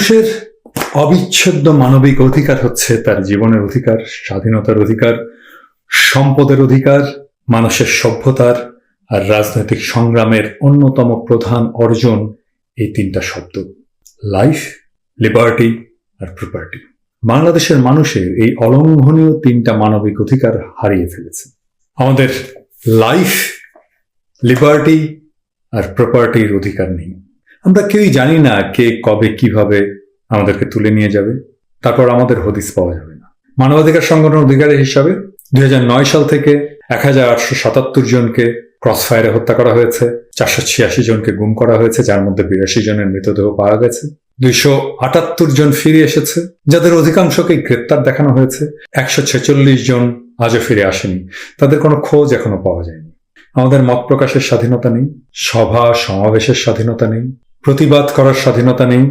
মানুষের অবিচ্ছেদ্য মানবিক অধিকার হচ্ছে তার জীবনের অধিকার, স্বাধীনতার অধিকার, সম্পদের অধিকার, মানুষের সভ্যতার আর রাজনৈতিক সংগ্রামের অন্যতম প্রধান অর্জন এই তিনটা শব্দ: লাইফ, লিবার্টি আর প্রপার্টি। বাংলাদেশের মানুষের এই অলঙ্ঘনীয় তিনটা মানবিক অধিকার হারিয়ে ফেলেছে। আমাদের লাইফ, লিবার্টি আর প্রপার্টির অধিকার নেই। আমরা কেউই জানি না কে কবে কিভাবে আমাদেরকে তুলে নিয়ে যাবে, তারপর আমাদের হদিস পাওয়া যাবে না। মানবাধিকার সংগঠন অধিকারের হিসাবে 2009 সাল থেকে 1877 জনকে ক্রসফায়ারে হত্যা করা হয়েছে, 486 জনকে গুম করা হয়েছে, যার মধ্যে 82 জনের মৃতদেহ পাওয়া গেছে, 278 জন ফিরে এসেছে, যাদের অধিকাংশকেই গ্রেপ্তার দেখানো হয়েছে, 146 জন আজও ফিরে আসেনি, তাদের কোনো খোঁজ এখনো পাওয়া যায়নি। আমাদের মত প্রকাশের স্বাধীনতা নেই, সভা সমাবেশের স্বাধীনতা নেই, প্রতিবাদ করার স্বাধীনতা নেই,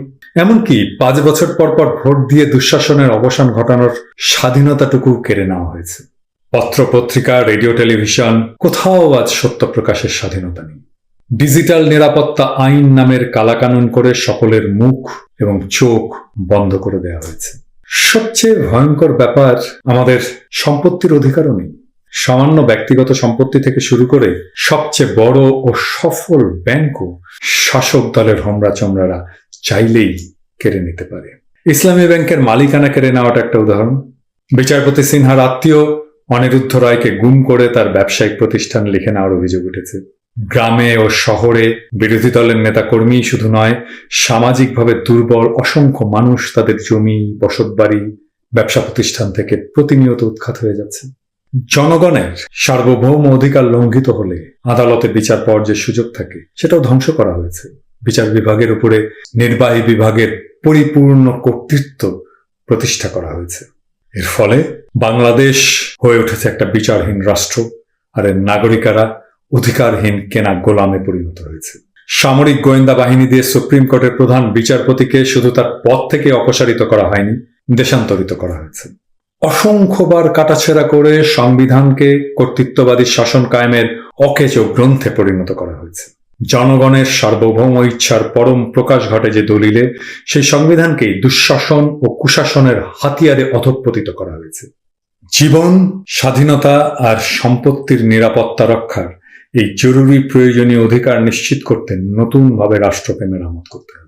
এমনকি 5 বছর পর পর ভোট দিয়ে দুঃশাসনের অবসান ঘটানোর স্বাধীনতাটুকু কেড়ে নেওয়া হয়েছে। পত্র পত্রিকা, রেডিও, টেলিভিশন, কোথাও আজ সত্য প্রকাশের স্বাধীনতা নেই। ডিজিটাল নিরাপত্তা আইন নামের কালাকানুন করে সকলের মুখ এবং চোখ বন্ধ করে দেওয়া হয়েছে। সবচেয়ে ভয়ঙ্কর ব্যাপার, আমাদের সম্পত্তির অধিকারও নেই। সামান্য ব্যক্তিগত সম্পত্তি থেকে শুরু করে সবচেয়ে বড় ও সফল ব্যাংকও শাসক দলের হোমরা চমড়ারা চাইলেই কেড়ে নিতে পারে। ইসলামী ব্যাংকের মালিকানা কেড়ে নেওয়াটা একটা উদাহরণ। বিচারপতি সিনহার আত্মীয় অনিরুদ্ধ রায়কে গুম করে তার ব্যবসায়িক প্রতিষ্ঠান লিখে নেওয়ার অভিযোগ উঠেছে। গ্রামে ও শহরে বিরোধী দলের নেতা কর্মী শুধু নয়, সামাজিকভাবে দুর্বল অসংখ্য মানুষ তাদের জমি, বসতবাড়ি, ব্যবসা প্রতিষ্ঠান থেকে প্রতিনিয়ত উৎখাত হয়ে যাচ্ছে। জনগণের সার্বভৌম অধিকার লঙ্ঘিত হলে আদালতে বিচার পাওয়ার যে সুযোগ থাকে, সেটাও ধ্বংস করা হয়েছে। বিচার বিভাগের উপরে নির্বাহী বিভাগের পরিপূর্ণ কর্তৃত্ব প্রতিষ্ঠা করা হয়েছে। এর ফলে বাংলাদেশ হয়ে উঠেছে একটা বিচারহীন রাষ্ট্র, আর এর নাগরিকেরা অধিকারহীন কেনা গোলামে পরিণত হয়েছে। সামরিক গোয়েন্দা বাহিনী দিয়ে সুপ্রিম কোর্টের প্রধান বিচারপতিকে শুধু তার পদ থেকে অপসারিত করা হয়নি, দেশান্তরিত করা হয়েছে। অসংখ্যবার কাটাছেঁড়া করে সংবিধানকে কর্তৃত্ববাদী শাসন কায়েমের অকেজো গ্রন্থে পরিণত করা হয়েছে। জনগণের সার্বভৌম ইচ্ছার পরম প্রকাশ ঘটে যে দলিলে, সেই সংবিধানকেই দুঃশাসন ও কুশাসনের হাতিয়ারে অধঃপতিত করা হয়েছে। জীবন, স্বাধীনতা আর সম্পত্তির নিরাপত্তা রক্ষার এই জরুরি প্রয়োজনীয় অধিকার নিশ্চিত করতে নতুনভাবে রাষ্ট্রকে মেরামত করতে হবে।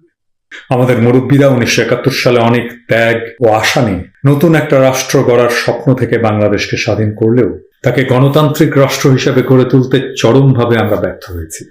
আমাদের মুরব্বীরা 1971 সালে অনেক ত্যাগ ও আশা নিয়ে নতুন একটা রাষ্ট্র গড়ার স্বপ্ন থেকে বাংলাদেশকে স্বাধীন করলেও তাকে গণতান্ত্রিক রাষ্ট্র হিসেবে গড়ে তুলতে চরমভাবে আমরা ব্যর্থ হয়েছি।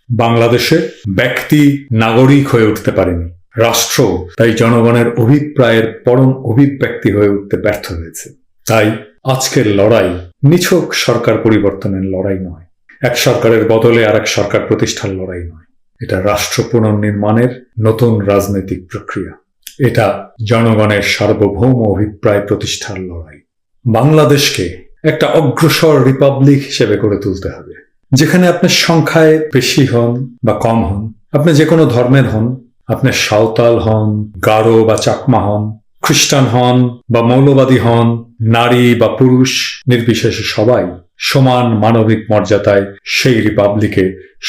বাংলাদেশে ব্যক্তি নাগরিক হয়ে উঠতে পারেনি, রাষ্ট্র তাই জনগণের অভিপ্রায়ের পরম অভিব্যক্তি হয়ে উঠতে ব্যর্থ হয়েছে। তাই আজকের লড়াই নিছক সরকার পরিবর্তনের লড়াই নয়, এক সরকারের বদলে আর এক সরকার প্রতিষ্ঠার লড়াই নয়। এটা রাষ্ট্র পুনর্নির্মাণের নতুন রাজনৈতিক প্রক্রিয়া। এটা জনগণের সার্বভৌম অভিপ্রায় প্রতিষ্ঠার লড়াই। বাংলাদেশকে একটা অগ্রসর রিপাবলিক হিসেবে গড়ে তুলতে হবে, যেখানে আপনি সংখ্যায় বেশি হন বা কম হন, আপনি যে কোনো ধর্মের হন, আপনি সাঁওতাল হন, গারো বা চাকমা হন, খ্রিস্টান হন বা মৌলবাদী হন, নারী বা পুরুষ নির্বিশেষে সবাই সমান মানবিক মর্যাদায় সেই রিপাবলিকে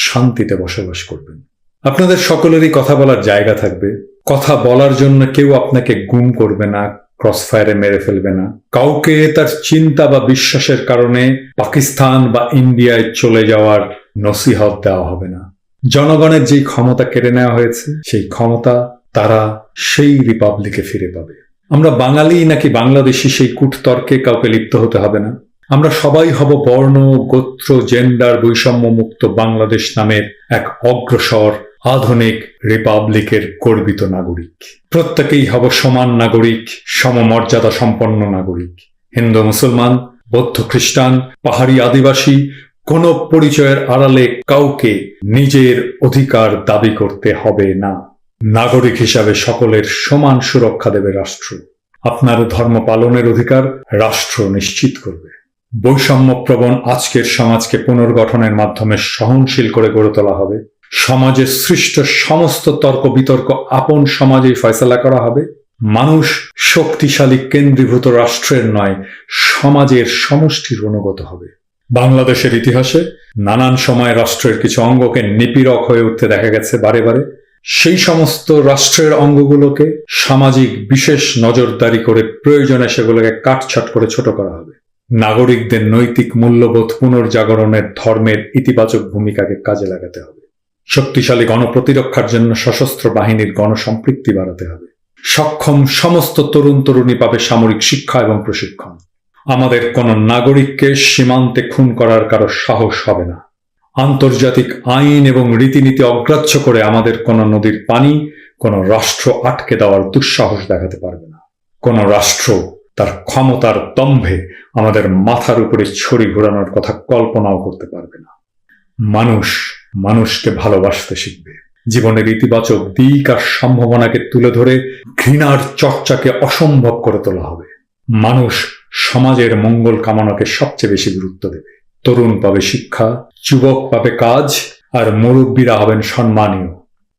শান্তিতে বসবাস করবেন। আপনাদের সকলেরই কথা বলার জায়গা থাকবে। কথা বলার জন্য কেউ আপনাকে গুম করবে না, ক্রসফায়ারে মেরে ফেলবে না। কাউকে তার চিন্তা বা বিশ্বাসের কারণে পাকিস্তান বা ইন্ডিয়ায় চলে যাওয়ার নসিহত দেওয়া হবে না। জনগণের যেই ক্ষমতা কেড়ে নেওয়া হয়েছে, সেই ক্ষমতা তারা সেই রিপাবলিকে ফিরে পাবে। আমরা বাঙালি নাকি বাংলাদেশি সেই কূটতর্কে কাউকে লিপ্ত হতে হবে না। আমরা সবাই হব বর্ণ, গোত্র, জেন্ডার বৈষম্য মুক্ত বাংলাদেশ নামের এক অগ্রসর আধুনিক রিপাবলিকের গর্বিত নাগরিক। প্রত্যেকেই হব সমান নাগরিক, সমমর্যাদা সম্পন্ন নাগরিক। হিন্দু, মুসলমান, বৌদ্ধ, খ্রিস্টান, পাহাড়ি, আদিবাসী, কোন পরিচয়ের আড়ালে কাউকে নিজের অধিকার দাবি করতে হবে না। নাগরিক হিসাবে সকলের সমান সুরক্ষা দেবে রাষ্ট্র। আপনার ধর্ম পালনের অধিকার রাষ্ট্র নিশ্চিত করবে। বৈষম্যপ্রবণ আজকের সমাজকে পুনর্গঠনের মাধ্যমে সহনশীল করে গড়ে তোলা হবে। সমাজে সৃষ্ট সমস্ত তর্ক বিতর্ক আপন সমাজেই ফয়সালা করা হবে। মানুষ শক্তিশালী কেন্দ্রীভূত রাষ্ট্রের নয়, সমাজের সমষ্টির অনুগত হবে। বাংলাদেশের ইতিহাসে নানান সময় রাষ্ট্রের কিছু অঙ্গকে নিপীড়ক হয়ে উঠতে দেখা গেছে বারে বারে। সেই সমস্ত রাষ্ট্রের অঙ্গগুলোকে সামাজিক বিশেষ নজরদারি করে প্রয়োজনে সেগুলোকে কাটছাট করে ছোট করা হবে। নাগরিকদের নৈতিক মূল্যবোধ পুনর্জাগরণের ধর্মের ইতিবাচক ভূমিকাকে কাজে লাগাতে হবে। শক্তিশালী গণপ্রতিরক্ষার জন্য সশস্ত্র বাহিনীর গণসম্পৃক্তি বাড়াতে হবে। সক্ষম সমস্ত তরুণ তরুণী পাবে সামরিক শিক্ষা এবং প্রশিক্ষণ। আমাদের কোন নাগরিককে সীমান্তে খুন করার কারো সাহস হবে না। আন্তর্জাতিক আইন এবং রীতিনীতি অগ্রাহ্য করে আমাদের কোন নদীর পানি কোন রাষ্ট্র আটকে দেওয়ার দুঃসাহস দেখাতে পারবে না। কোন রাষ্ট্র তার ক্ষমতার দম্ভে আমাদের মাথার উপরে ছড়ি ঘোরানোর কথা কল্পনাও করতে পারবে না। মানুষ মানুষকে ভালোবাসতে শিখবে। জীবনের ইতিবাচক দিক আর সম্ভাবনাকে তুলে ধরে ঘৃণার চর্চাকে অসম্ভব করে তোলা হবে। মানুষ সমাজের মঙ্গল কামনাকে সবচেয়ে বেশি গুরুত্ব দেবে। তরুণ পাবে শিক্ষা, যুবক পাবে কাজ, আর মুরব্বীরা হবেন সম্মানীয়।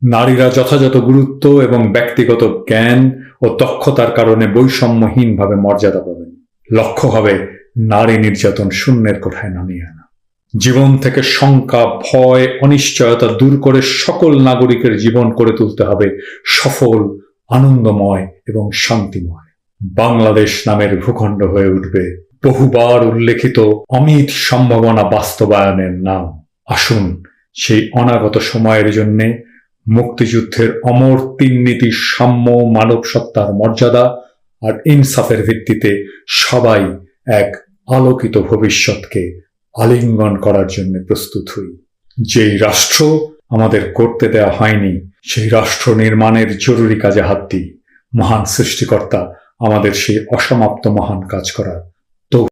নারীরা যথাযথ গুরুত্ব এবং ব্যক্তিগত জ্ঞান ও দক্ষতার কারণে বৈষম্যহীনভাবে মর্যাদা পাবেন। লক্ষ্য হবে নারী নির্যাতন শূন্যের কোঠায় নামিয়ে আনা। জীবন থেকে শঙ্কা, ভয়, অনিশ্চয়তা দূর করে সকল নাগরিকের জীবন করে তুলতে হবে সফল, আনন্দময় এবং শান্তিময়। বাংলাদেশ নামের ভূখণ্ড হয়ে উঠবে বহুবার উল্লেখিত অমিত সম্ভাবনা বাস্তবায়নের নাম। আসুন সেই অনাগত সময়ের জন্য মুক্তিযুদ্ধের অমর ৩ নীতি সাম্য, মানব সত্তার মর্যাদা আর ইনসাফের ভিত্তিতে সবাই এক আলোকিত ভবিষ্যৎকে আলিঙ্গন করার জন্য প্রস্তুত হই। যেই রাষ্ট্র আমাদের করতে দেয়া হয়নি সেই রাষ্ট্র নির্মাণের জরুরি কাজে হাত দিই। মহান সৃষ্টিকর্তা আমাদের সেই অসমাপ্ত মহান কাজ করার